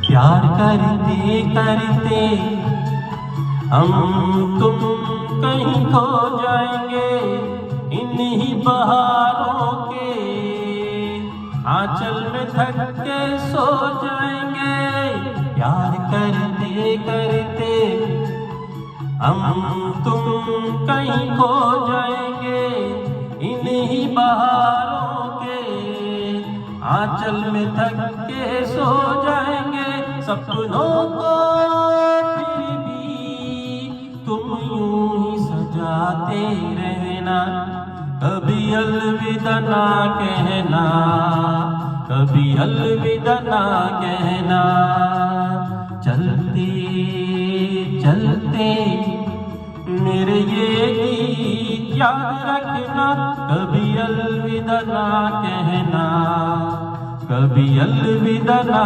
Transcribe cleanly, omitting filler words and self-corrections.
प्यार करते करते हम तुम कहीं खो जाएंगे, इन्हीं बहारों के आंचल में थक के सो जाएंगे। प्यार करते करते हम तुम कहीं खो जाएंगे, इन्हीं बहारों के आंचल में थक के सो जाएंगे। सपनों को फिर भी तुम यूं ही सजाते रहना, कभी अलविदा ना कहना, कभी अलविदा ना कहना। चलते चलते मेरे ये गीत याद रखना, कभी अलविदा ना कहना, कभी अलविदा ना